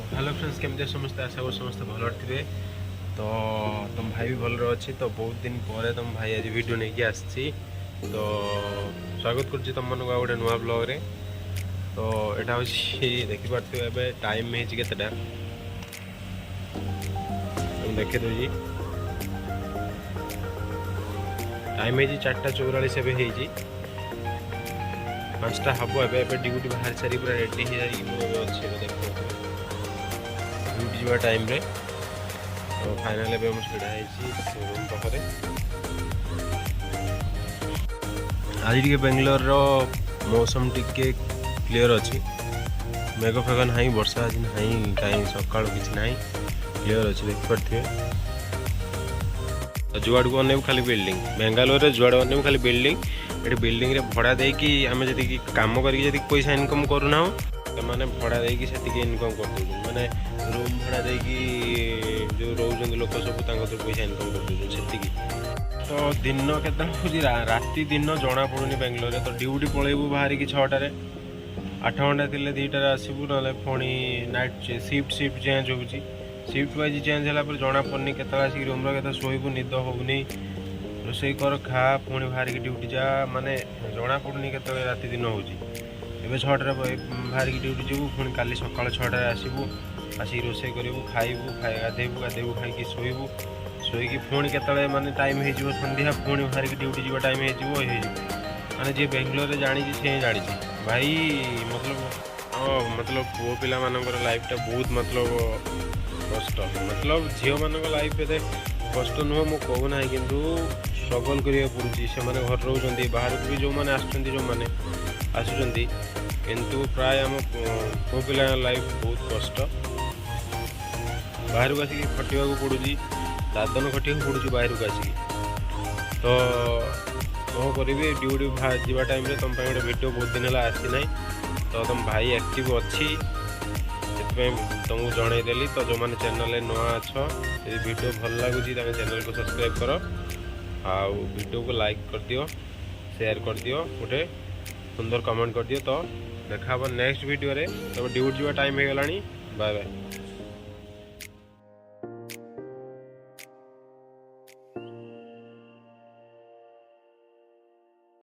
Hello friends केमती समस्ते आशा कर समस्ते भल थे। तो तुम भाई भी भल अच्छी। तो बहुत दिन पर तुम भाई आज वीडियो नहीं कि आसी। तो स्वागत कर तुम मन गोटे नुआ ब्लॉग रे। तो यहाँ हूँ देखिपे ए टाइम होता देखे दूजी टाइम है 4:44 5टा हम एवं ड्यूटी बाहर सारी पूरा रेडी हो अच्छे देख ड्यूटी जावा टाइम रे। तो फाइनाल एवं छड़ा रूम पाखे आज टे बेंगलोर रो मौसम टिके क्लीयर अच्छी मेघ फेघ ना वर्षा आज ना कहीं सका कि ना क्लीयर अच्छी देखिपे। जुआड़ को अनेक खाली बिल्डिंग बेंगालोर जुआड़ अनेक खाली बिल्डिंग ये बिल्डिंग रे भड़ा देकी आम जी कम कर पैसा इनकम करूना मैंने भड़ा देकी इनकम कर माने रूम भड़ा देकी जो रोज लोक सब पैसा इनकम कर तो दिन के राति दिन जना पड़ूनी बेंगलोर। तो ड्यूटी पलैबू बाहर की 6टार 8 घंटा थी 2टार आसबू ना पुणी नाइट शिफ्ट चेंज हो शिफ्ट वाइज चेंज है जना पड़नी के रूम के शोबू निद होनी रोसई कर खा पुणी बाहर की ड्यूटी जा माने जना पड़नी के राति दिन हो 6टार बाहर की ड्यूटी जीवु पुणी काली सका 6टार आसबू आसिक रोसई करूँ खाइबू गाधेबू खाई शोबू शोक पुणी के माने टाइम हो संध्या पुणी बाहर की ड्यूटी जीव टाइम हो माने जी बेंगलोर जानी सी जानी भाई मतलब पुओ पिला मानकर लाइफटा बहुत मतलब कष्ट मतलब झील मान लाइफ ये कष्ट नुह मु कहूना किंतु स्ट्रगल करिया पड़ुछि से माने घर रोचंती बाहर को भी जो माने आसुचंती जो माने आसुचंती किंतु प्राय आम पुओ पिला लाइफ बहुत कष्ट बाहर को आसिक खटिया पड़ुछि दादन खटिया पड़ुछि बाहर को आसिक। तो कौन करी ड्यूटी जावा टाइम तुम गोटे वीडियो बहुत दिन है आसी ना तो तुम भाई एक्टिव अच्छी तुमको जनईदेली। तो जो मैंने चैनल नुआ अच्छ वीडियो भल लगुच चैनल को सब्सक्राइब कर आउ वीडियो को लाइक कर दियो शेयर कर दियो गोटे सुंदर कमेंट कर दियो। तो देखा नेक्स्ट वीडियो रे। तो ड्यूटी जावा टाइम हो गलानी बाय बाय।